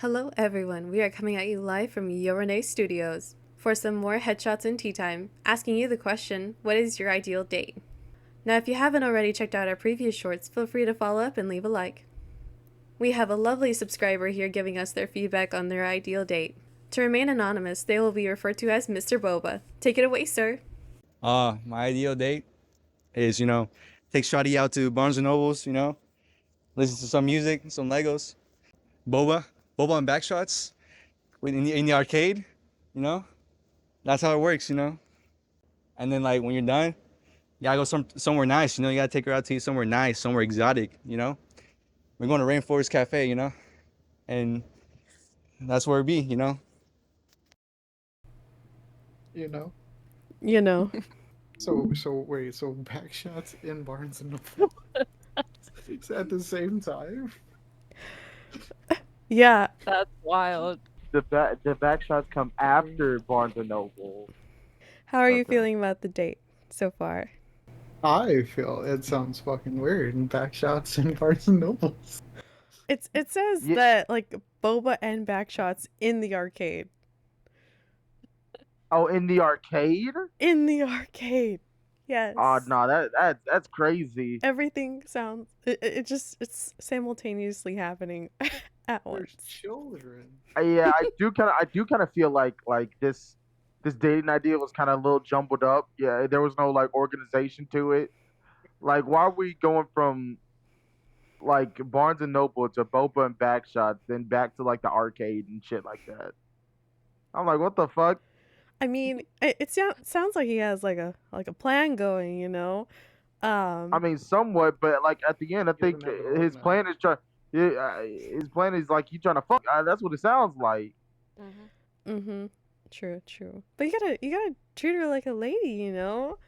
Hello, everyone. We are coming at you live from Yorone Studios for some more headshots and tea time, asking you the question, what is your ideal date? Now, if you haven't already checked out our previous shorts, feel free to follow up and leave a like. We have a lovely subscriber here giving us their feedback on their ideal date. To remain anonymous, they will be referred to as Mr. Boba. Take it away, sir. My ideal date is, take Shawty out to Barnes and Nobles, listen to some music, some Legos, boba, boba and backshots in the arcade, you know. That's how it works, And then like when you're done, you gotta go somewhere nice, you gotta take her out to eat somewhere nice, somewhere exotic. We're going to Rainforest Cafe, and that's where it be. You know. You know. So wait, so backshots in Barnes and Noble at the same time? Yeah. That's wild. The back shots come after Barnes and Noble. How are you Okay. feeling about the date so far? I feel it sounds fucking weird. Backshots in Barnes and Nobles. It says Yeah. that like boba and backshots in the arcade. Oh, in the arcade? In the arcade. Yes. Oh no, that's crazy. Everything sounds it's simultaneously happening at There's once. children. Yeah, I do kind of feel like this dating idea was kind of a little jumbled up. Yeah, there was no like organization to it. Like, why are we going from like Barnes and Noble to Boba and Backshots, then back to like the arcade and shit like that? I'm like, what the fuck? I mean, it sounds like he has like a plan going, you know. I mean, somewhat, but like at the end, I think Doesn't have it his all plan is trying. His plan is like you trying to fuck. That's what it sounds like. Mhm. True. But you gotta treat her like a lady, you know.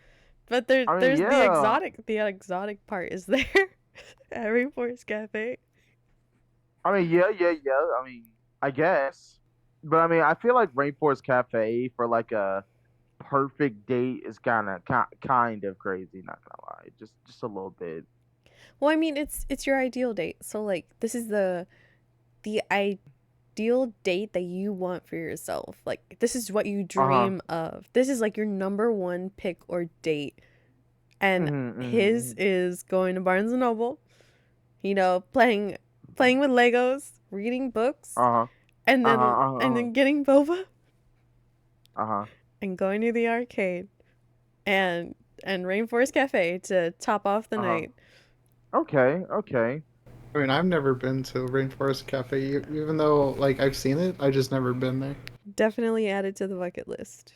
But there's I mean, the yeah. exotic part is there at Rainforest Cafe. I mean, yeah. I mean, I guess, but I mean, I feel like Rainforest Cafe for like a perfect date is kind of crazy. Not gonna lie, just a little bit. Well, I mean, it's your ideal date. So like this is the ideal date that you want for yourself. Like this is what you dream of. This is like your number one pick or date. And his is going to Barnes and Noble, you know, playing with Legos, reading books, and then getting boba and going to the arcade and Rainforest Cafe to top off the night. Okay. I mean, I've never been to Rainforest Cafe, even though like I've seen it. I just never been there. Definitely added to the bucket list.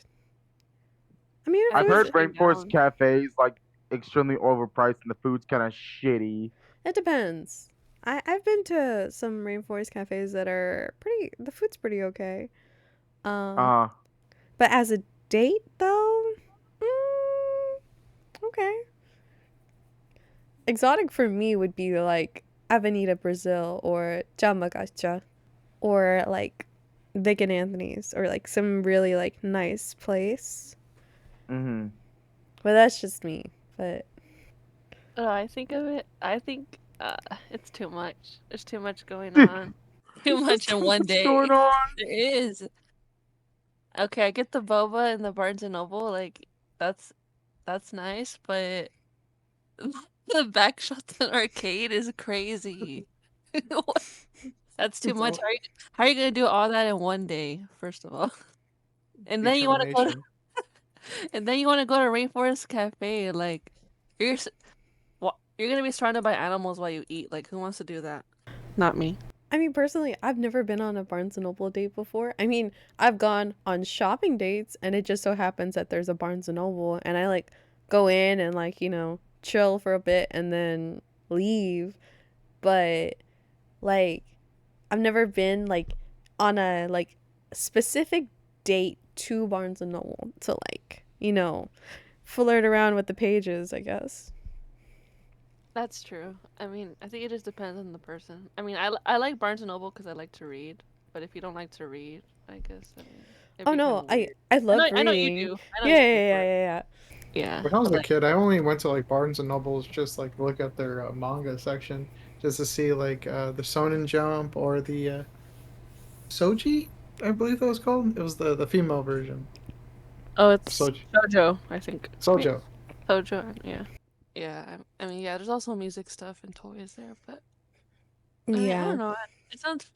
I mean, I've heard Rainforest Cafe is like extremely overpriced and the food's kind of shitty. It depends. I've been to some Rainforest cafes that are the food's pretty okay. But as a date though, okay. Exotic for me would be like Avenida Brazil or Jamagacha or like Vic and Anthony's or like some really like nice place. But that's just me. But I think of it. I think it's too much. There's too much going on. Too much in one day. Going on? There is. Okay, I get the boba and the Barnes and Noble. Like that's nice, but the back shots in arcade is crazy. That's too much. How are you gonna do all that in one day? First of all, and then you want to go to, and then you want to go to Rainforest Cafe. Like you're gonna be surrounded by animals while you eat. Like who wants to do that? Not me. I mean, personally, I've never been on a Barnes & Noble date before. I mean, I've gone on shopping dates, and it just so happens that there's a Barnes & Noble, and I, like, go in and, like, you know, chill for a bit and then leave. But, like, I've never been, like, on a, like, specific date to Barnes & Noble to, like, you know, flirt around with the pages, I guess. That's true. I mean, I think it just depends on the person. I mean, I like Barnes and Noble because I like to read. But if you don't like to read, I guess. Oh no, I love reading. I know you do. Yeah. Yeah. When I was a kid, I only went to like Barnes and Nobles just like look at their manga section, just to see like the Shonen Jump or the Soji, I believe that was called. It was the female version. Oh, it's Soji. JoJo, I think. Right? Sojo. JoJo, yeah. Yeah, I mean, yeah, there's also music stuff and toys there, but I mean, I Yeah. don't know. It sounds.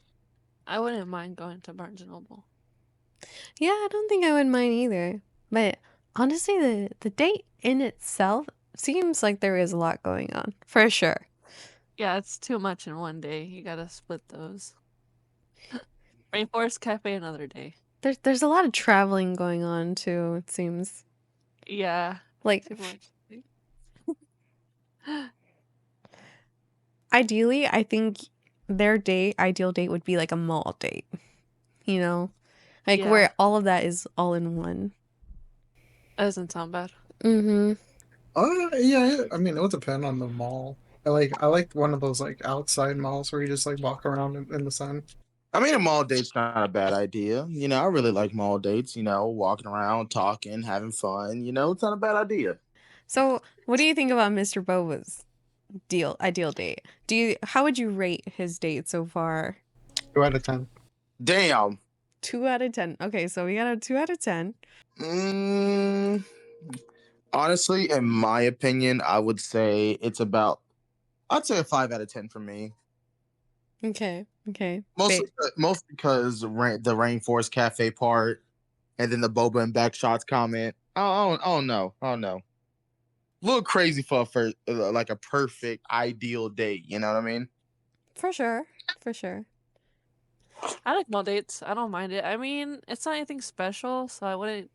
I wouldn't mind going to Barnes and Noble. Yeah, I don't think I would mind either. But honestly, the date in itself seems like there is a lot going on, for sure. Yeah, it's too much in one day. You gotta split those. Rainforest Cafe another day. There's a lot of traveling going on too, it seems. Yeah, Like too much. ideally, I think their ideal date would be like a mall date. You know? Like Yeah, where all of that is all in one. that doesn't sound bad. Mm-hmm. Yeah. I mean, it would depend on the mall. I like one of those like outside malls where you just like walk around in the sun. I mean, a mall date's not a bad idea. You know, I really like mall dates. You know, walking around, talking, having fun. You know, it's not a bad idea. So what do you think about Mr. Boba's ideal date? How would you rate his date so far? 2 out of 10. Damn. 2 out of 10. Okay, so we got a 2 out of 10. Mm, honestly, in my opinion, I would say I'd say a 5 out of 10 for me. Okay. Mostly because the Rainforest Cafe part, and then the Boba and Backshots comment. Oh no. A little crazy for like a perfect ideal date. You know what I mean? For sure. I like mall dates. I don't mind it. I mean, it's not anything special, so I wouldn't.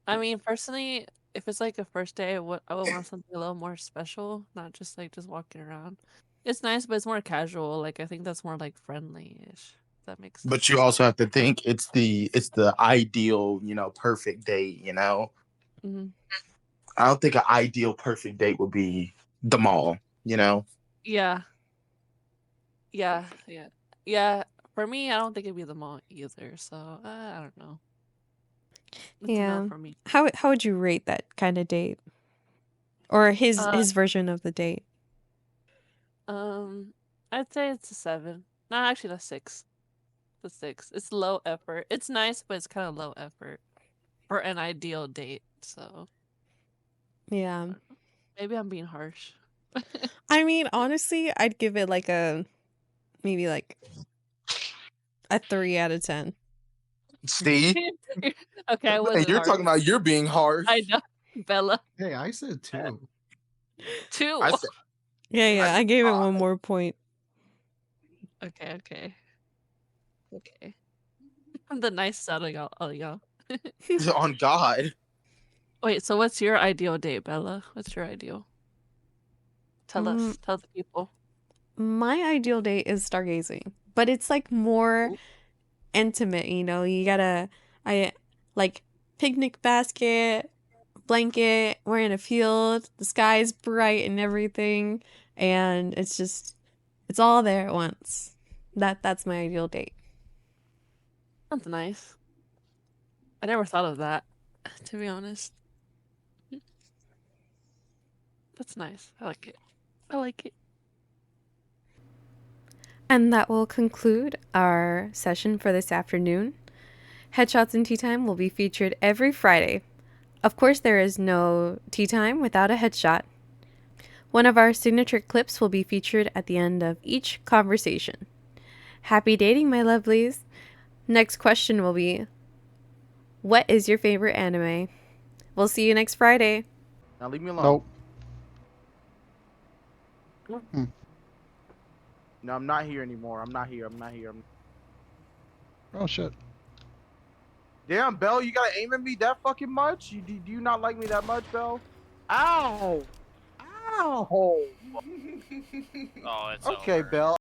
I mean, personally, if it's like a first day, I would want something a little more special, not just like just walking around. It's nice, but it's more casual. Like I think that's more like friendly-ish. If that makes sense. But you also have to think it's the ideal, perfect date. Hmm. I don't think an ideal perfect date would be the mall. Yeah. Yeah. For me, I don't think it'd be the mall either. So I don't know. It's a no Yeah. for me. How would you rate that kind of date? Or his Uh, his version of the date? I'd say it's a 7. No, actually, that's 6. The 6. It's low effort. It's nice, but it's kind of low effort for an ideal date. So Yeah. maybe I'm being harsh. I mean, honestly, I'd give it like maybe like a 3 out of 10. See, Okay, I hey, wasn't you're harsh. talking about you're being harsh. I know, Bella. Hey, I said 2. 2. I said, Yeah, I gave it one more point. Okay. I'm the nice out of y'all. on God. Wait, so what's your ideal date, Bella? What's your ideal? Tell Mm, us. Tell the people. My ideal date is stargazing, but it's like more intimate, you know. I like picnic basket, blanket, we're in a field, the sky's bright and everything, and it's all there at once. That's my ideal date. That's nice. I never thought of that, to be honest. That's nice. I like it. And that will conclude our session for this afternoon. Headshots and Tea Time will be featured every Friday. Of course, there is no tea time without a headshot. One of our signature clips will be featured at the end of each conversation. Happy dating, my lovelies. Next question will be, what is your favorite anime? We'll see you next Friday. Now leave me alone. Nope. No, I'm not here anymore. I'm not here. Oh shit. Damn, Bell, you gotta aim at me that fucking much? Do you not like me that much, Bell? Ow! Oh, it's Okay, over. Bell.